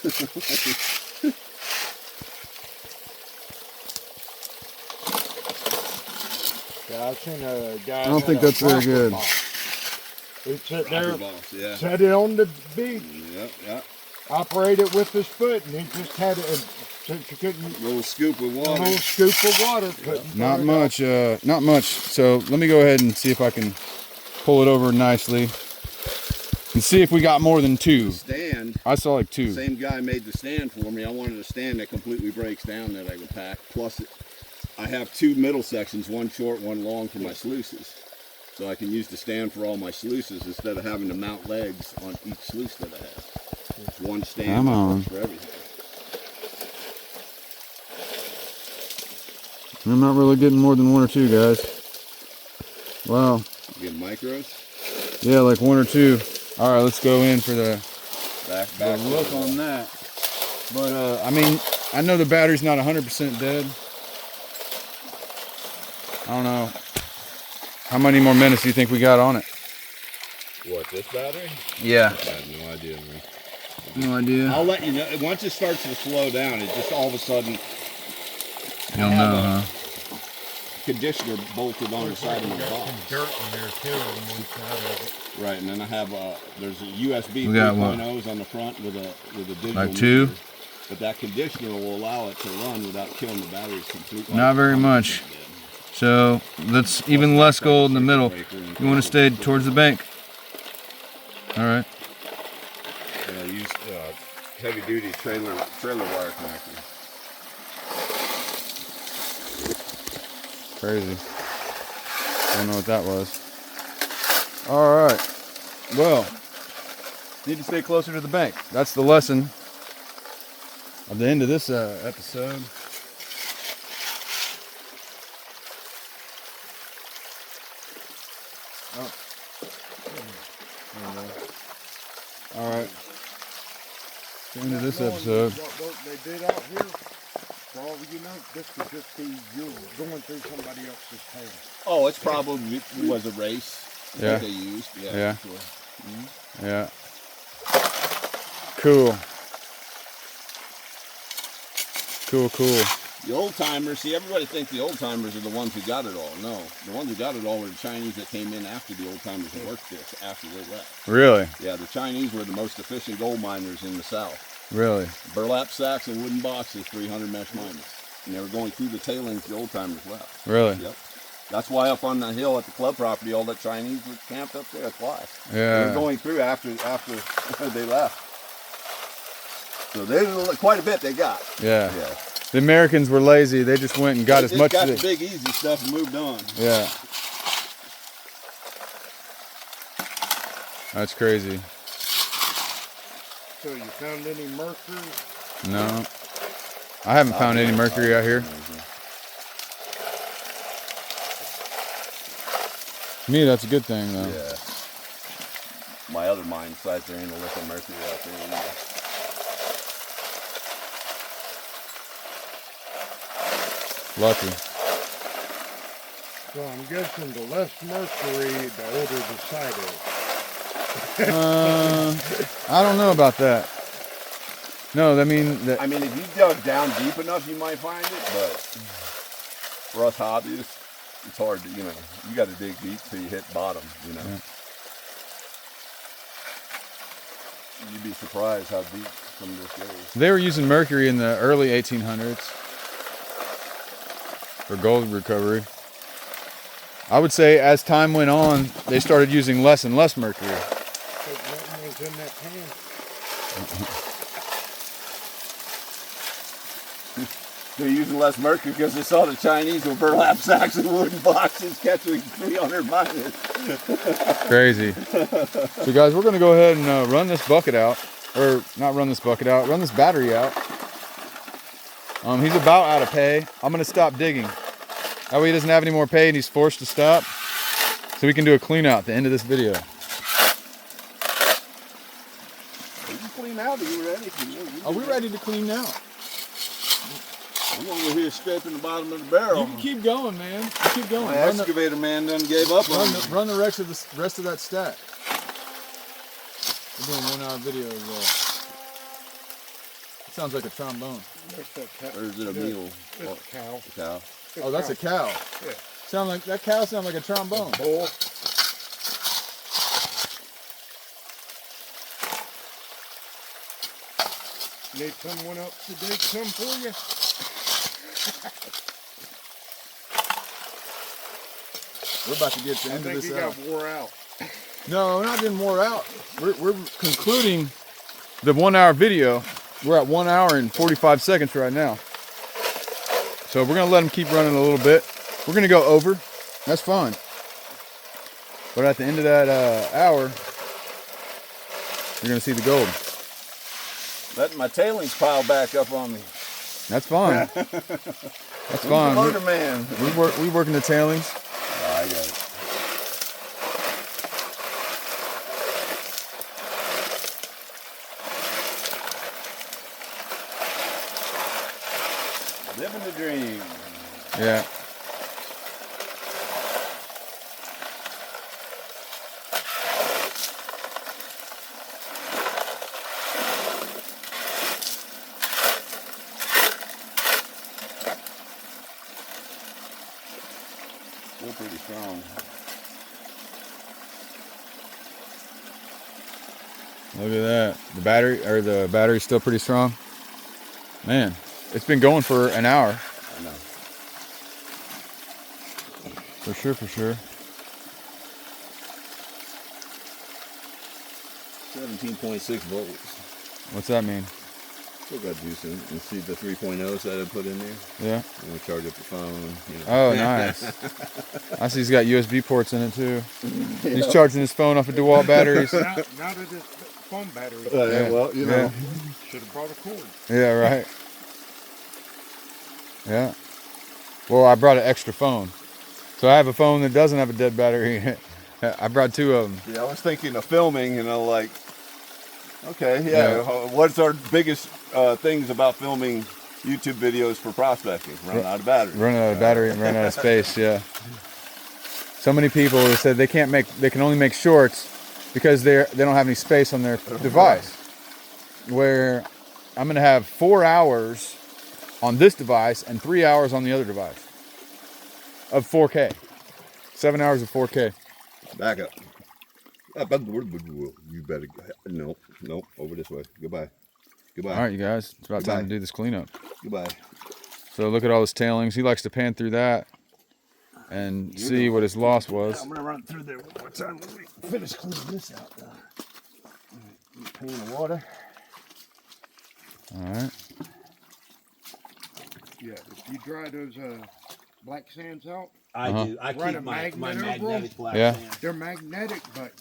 Yeah, I've seen a guy. I don't think that's very good. He sat there, Rocker box, yeah. set it on the beach, Yep. operate it with his foot, and he just had it. Since you couldn't, Little scoop of a water. little scoop of water. Couldn't Not turn it much, not much. So let me go ahead and see if I can pull it over nicely and see if we got more than 2. Stand. I saw like 2. Same guy made the stand for me. I wanted a stand that completely breaks down that I could pack. Plus, I have two middle sections, one short, one long for my sluices. So I can use the stand for all my sluices instead of having to mount legs on each sluice that I have. It's one stand Come on. for everything. I'm not really getting more than one or two, guys. Wow. You get micros. Yeah, like one or two. All right, let's go in for the Back look on that. But I mean, I know the battery's not 100% dead. I don't know. How many more minutes do you think we got on it? What, this battery? Yeah. I have no idea, man. No idea. I'll let you know. Once it starts to slow down, it just all of a sudden. You'll know, huh? Conditioner bolted on the side of my Got box. some dirt in there too on one side of it. Right, and then I have there's a USB We got what? 3.0s on the front with a digital Like two? meter. But that conditioner will allow it to run without killing the batteries completely. Not very much. So that's even less gold in the middle. You want to stay towards the bank. All right. And I use heavy duty trailer wire connector. Crazy. Don't know what that was. All right. Well, need to stay closer to the bank. That's the lesson of the end of this episode. Oh. All right. The end of this episode. What work they did out here, for all you know, this could just be you going through somebody else's town. Oh, it's probably was a race Yeah. that they used. Yeah. Yeah. Sure. Yeah. Cool. Cool. The old timers, see, everybody thinks the old timers are the ones who got it all. No, the ones who got it all were the Chinese that came in after the old timers and worked this after they left. Really? Yeah, the Chinese were the most efficient gold miners in the South. Really? Burlap sacks and wooden boxes, 300 mesh miners. And they were going through the tailings the old timers left. Really? Yep. That's why up on the hill at the club property, all the Chinese were camped up there. That's why. They Yeah. were going through after they left. So there's quite a bit they got. Yeah. Yeah. The Americans were lazy. They just went and got They as just much got as the they... big easy stuff and moved on. Yeah. That's crazy. So you found any mercury? No. I haven't found any mercury out here. To me, that's a good thing, though. Yeah. My other mine sites, there ain't a lick of mercury out there either. Lucky. So I'm guessing the less mercury, the older the site is. I don't know about that. No, I mean, I mean, if you dug down deep enough, you might find it, but for us hobbyists, it's hard to, you got to dig deep till you hit bottom, Yeah. You'd be surprised how deep some of this goes. they were using mercury in the early 1800s for gold recovery. I would say as time went on, they started using less and less mercury. But nothing was in that pan. They're using less mercury because they saw the Chinese with burlap sacks and wooden boxes catching 300 miners. Crazy. So guys, we're gonna go ahead and run this bucket out, or not run this bucket out, run this battery out. He's about out of pay. I'm gonna stop digging. That way he doesn't have any more pay and he's forced to stop. So we can do a clean out at the end of this video. Are you clean out? Are you ready? Are we ready to clean now? I'm over here scraping the bottom of the barrel. You can keep going, man. You keep going. My excavator man done gave up on me. Run the rest of that stack. We're doing 1 hour videos. It sounds like a trombone. Or is it a mule? It's a cow. A cow. Oh, that's a cow. Yeah. That cow sounds like a trombone. Bull. Need someone else to dig some for you? We're about to get to the I end of think this he out. got wore out. No, we're not getting more out. We're concluding the 1 hour video. We're at 1 hour and 45 seconds right now. So So we're gonna let them keep running a little bit. We're gonna go over. That's fine. But at the end of that hour, you're gonna see the gold. Letting my tailings pile back up on me. That's fine. That's fine. Motor man. We working the tailings. Oh, I got it. Living the dream. Yeah. Still pretty strong. Look at that. The battery's still pretty strong. Man, it's been going for an hour. I know. For sure, for sure. 17.6 volts. What's that mean? Still got juice in it. You see the 3.0s that I put in there? Yeah. You know, charge up the phone. You know. Oh, nice. I see he's got USB ports in it too. He's charging his phone off of DeWalt batteries. Now that it's phone battery, Yeah. Well, you know. should have brought a cord. Yeah, right. Yeah. Well, I brought an extra phone. So I have a phone that doesn't have a dead battery. I brought two of them. Yeah, I was thinking of filming, you know, like, okay, yeah. What's our biggest things about filming YouTube videos for prospecting? Run out of battery. Running out of battery and running out of space, yeah. So many people have said they can only make shorts because they don't have any space on their device. Where I'm gonna have 4 hours on this device and 3 hours on the other device of 4K. 7 hours of 4K. Back up. You better go. No, over this way. Goodbye. All right, you guys, it's about time to do this cleanup. Goodbye. So look at all this tailings. He likes to pan through that and see what his loss was. I'm gonna run through there one more time. Let me finish cleaning this out. Pan of water. All right. Yeah, if you dry those black sands out, I do. I Run keep a my magnet over 'em. magnetic black Yeah. sand. they're magnetic, but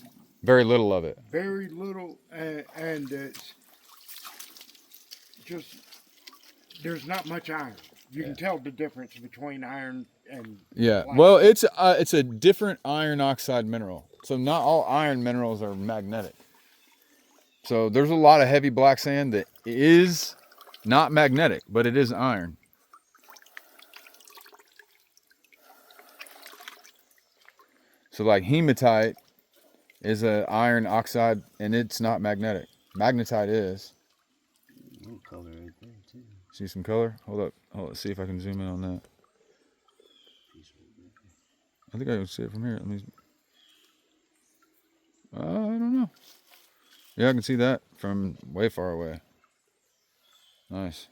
Very little of it. very little, and it's just there's not much iron. You can tell the difference between iron and Yeah. black. Well, it's a different iron oxide mineral. So not all iron minerals are magnetic. So there's a lot of heavy black sand that is not magnetic, but it is iron. So like hematite is an iron oxide and it's not magnetic. Magnetite is. Color right there too. See some color? Hold up. Let's see if I can zoom in on that. I think I can see it from here. Let me. I don't know. Yeah, I can see that from way far away. Nice.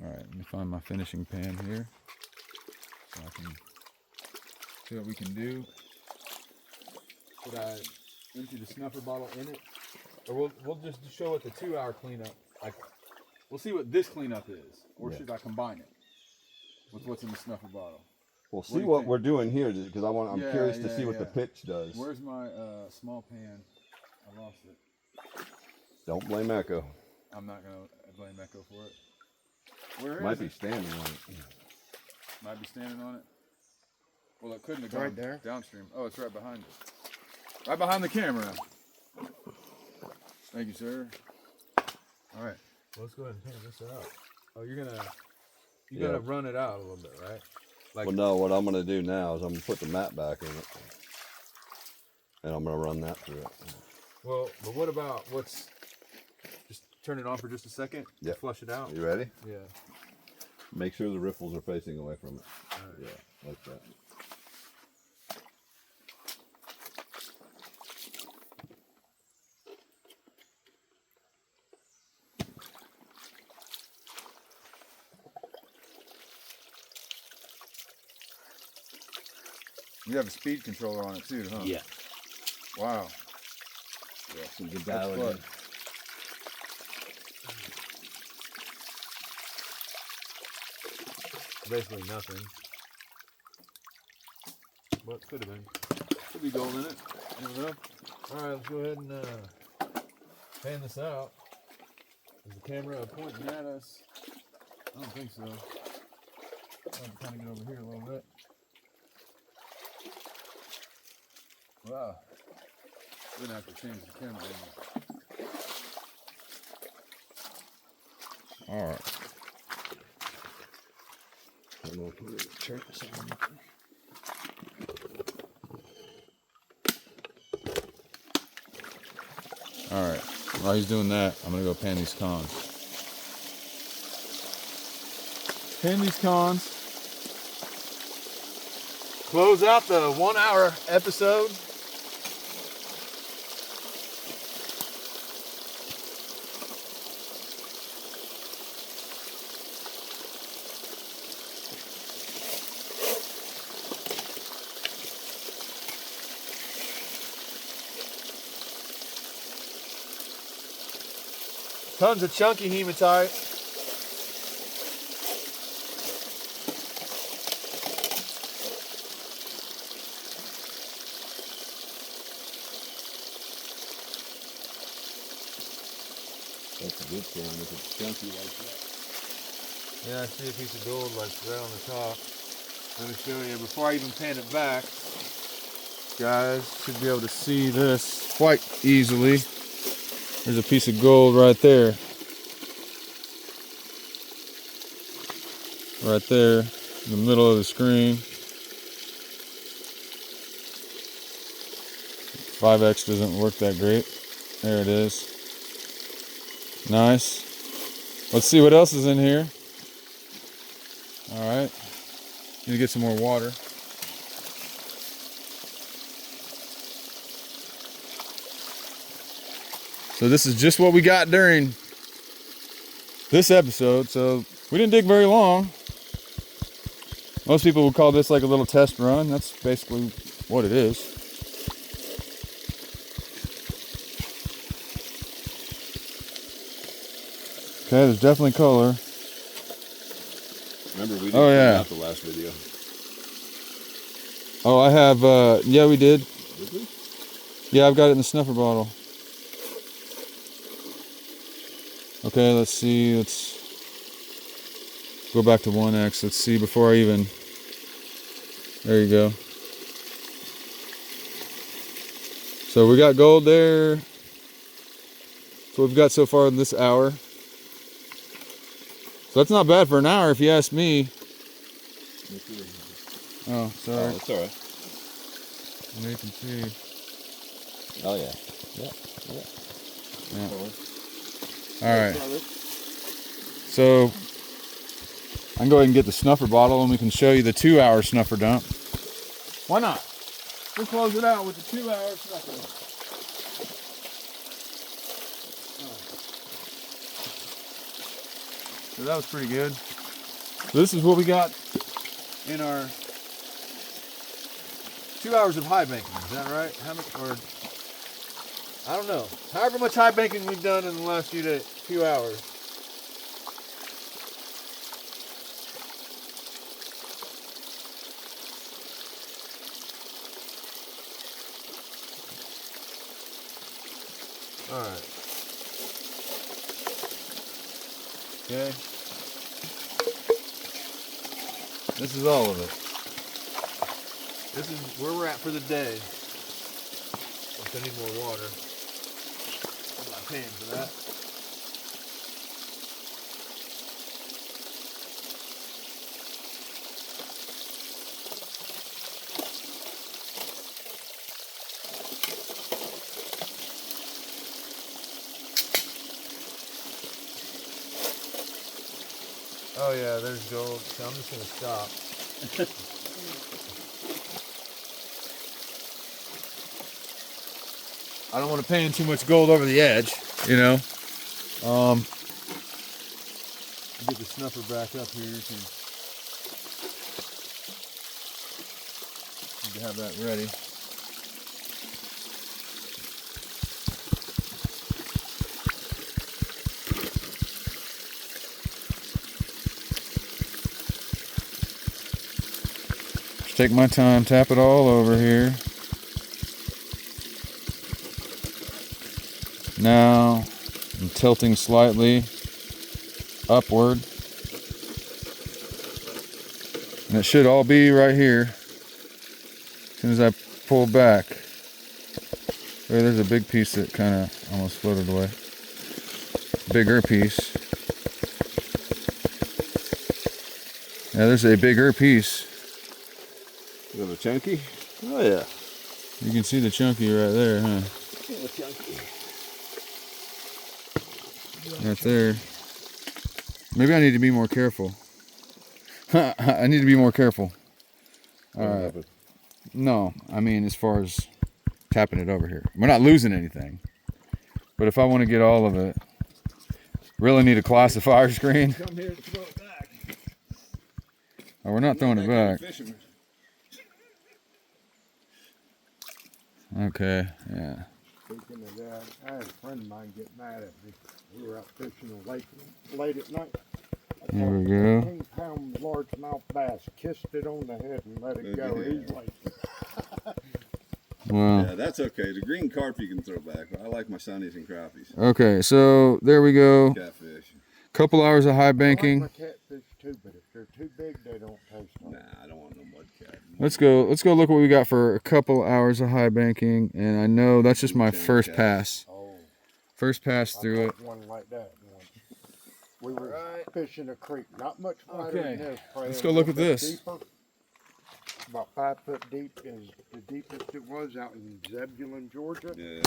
All right, let me find my finishing pan here so I can see what we can do. Should I empty the snuffer bottle in it, or we'll just show it the 2 hour cleanup? Like, we'll see what this cleanup is, or should I combine it with what's in the snuffer bottle? Well, see do you what think? we're doing here because I'm Yeah, curious to yeah, see what the yeah. pitch does. Where's my small pan? I lost it. Don't blame Echo. I'm not gonna blame Echo for it. Where Might is be it? standing on it. Might be standing on it. Well, it couldn't have Right gone there. downstream. Oh, it's right behind it. Right behind the camera. Thank you, sir. All right. Well, let's go ahead and pan this out. Oh, you're gonna run it out a little bit, right? Like, Well, no, what I'm going to do now is I'm going to put the mat back in it. And I'm going to run that through it. well, but what about just turn it on for just a second? Yeah. Flush it out. You ready? Yeah. Make sure the riffles are facing away from it. Yeah, like that. You have a speed controller on it too, huh? Yeah. Wow. Yeah, so you can That's dial it fun. in. Basically nothing. But could have been. Could be gold in it. You never know. Alright, let's go ahead and pan this out. Is the camera pointing at us? I don't think so. I'll have to kind of get over here a little bit. Wow. We're gonna have to change the camera angle. Alright. I don't know if we're gonna turn this on. Alright. While he's doing that, I'm gonna go pan these cons. Pan these cons. Close out the 1 hour episode. Tons of chunky hematite. That's a good sound if it's chunky like that. Yeah, I see a piece of gold like right on the top. Let me show you before I even pan it back. Guys should be able to see this quite easily. There's a piece of gold right there. Right there in the middle of the screen. 5X doesn't work that great. There it is. Nice. Let's see what else is in here. Alright. Need to get some more water. So this is just what we got during this episode. So we didn't dig very long. Most people would call this like a little test run. That's basically what it is. Okay, there's definitely color. Remember, we didn't Oh, clean yeah. out the last video. Oh, I have, yeah, we did. Did we? Yeah, I've got it in the snuffer bottle. Okay, let's see. Let's go back to 1X. Let's see before I even. There you go. So we got gold there. That's what we've got so far in this hour. So that's not bad for an hour if you ask me. Oh, sorry. Oh, that's all right. You can see. Oh, yeah. Yeah. Yeah. All right. So I can go ahead and get the snuffer bottle and we can show you the 2 hour snuffer dump. Why not? We'll close it out with the 2 hour snuffer dump. So that was pretty good. So this is what we got in our 2 hours of high banking. Is that right? How much? Or I don't know. However much high banking we've done in the last few hours. All right. Okay. This is all of it. This is where we're at for the day. If I need more water. I'm not paying for that. Oh yeah, there's gold. So I'm just gonna stop. I don't want to pan too much gold over the edge, you know. Get the snuffer back up here. Need to have that ready. Take my time, tap it all over here. Now I'm tilting slightly upward. And it should all be right here as soon as I pull back. Oh, there's a big piece that kind of almost floated away. Bigger piece. Yeah, there's a bigger piece. You have a chunky? Oh yeah. You can see the chunky right there, huh? Yeah, chunky. Right there. Maybe I need to be more careful. I need to be more careful. Alright. No, I mean as far as tapping it over here. We're not losing anything. But if I want to get all of it, really need a classifier screen. Come here and throw it back. Oh, we're not throwing it back. Okay, yeah. Speaking of that, I had a friend of mine get mad at me. We were out fishing the lake late at night. Here we go. 15-pound largemouth bass, kissed it on the head and let it go. He's like, Wow. Yeah, that's okay. The green carp you can throw back. I like my sunnies and crappies. Okay, so there we go. Catfish. Couple hours of high I like banking. my catfish too, but if they're too big, they don't taste Nah, good. I don't want no mud cat. Let's go look what we got for a couple hours of high banking, and I know that's just my first pass. Oh, First pass I through it. caught one like that once. We were fishing a creek, not much wider Okay, than this. probably let's a go look little at bit this. Deeper. About 5 foot deep is the deepest it was out in Zebulon, Georgia. Yeah.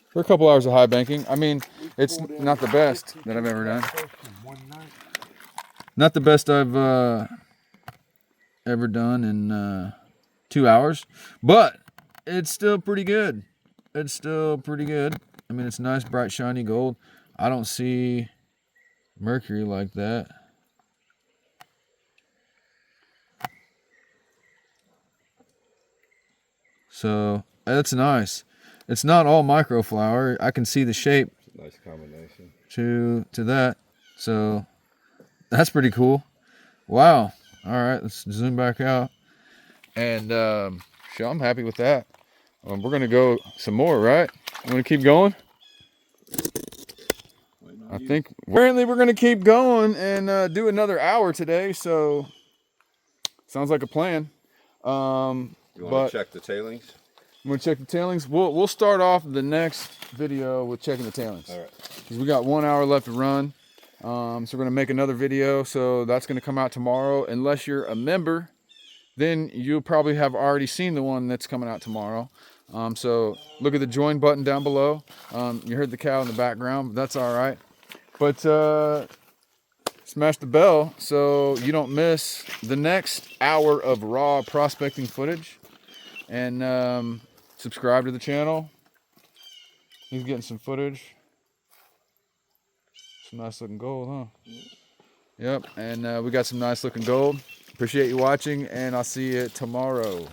For a couple hours of high banking. I mean, We it's pulled in not the best 52 that I've ever done. catfish in one night. Not the best I've ever done in 2 hours, but it's still pretty good. It's still pretty good. I mean, it's nice, bright, shiny gold. I don't see mercury like that. So that's nice. It's not all microflower. I can see the shape Nice combination. to that. So that's pretty cool. Wow. All right, let's zoom back out. And so I'm happy with that. We're gonna go some more, right? I'm gonna keep going. I think apparently we're gonna keep going and do another hour today. So sounds like a plan. You want to check the tailings? I'm gonna check the tailings. We'll start off the next video with checking the tailings. All right. Because we got 1 hour left to run. So we're gonna make another video. So that's gonna come out tomorrow. Unless you're a member, then you'll probably have already seen the one that's coming out tomorrow. So look at the join button down below. You heard the cow in the background, but that's all right. But smash the bell so you don't miss the next hour of raw prospecting footage. And subscribe to the channel. He's getting some footage. Some nice looking gold, huh? Yep, and we got some nice looking gold. Appreciate you watching, and I'll see you tomorrow.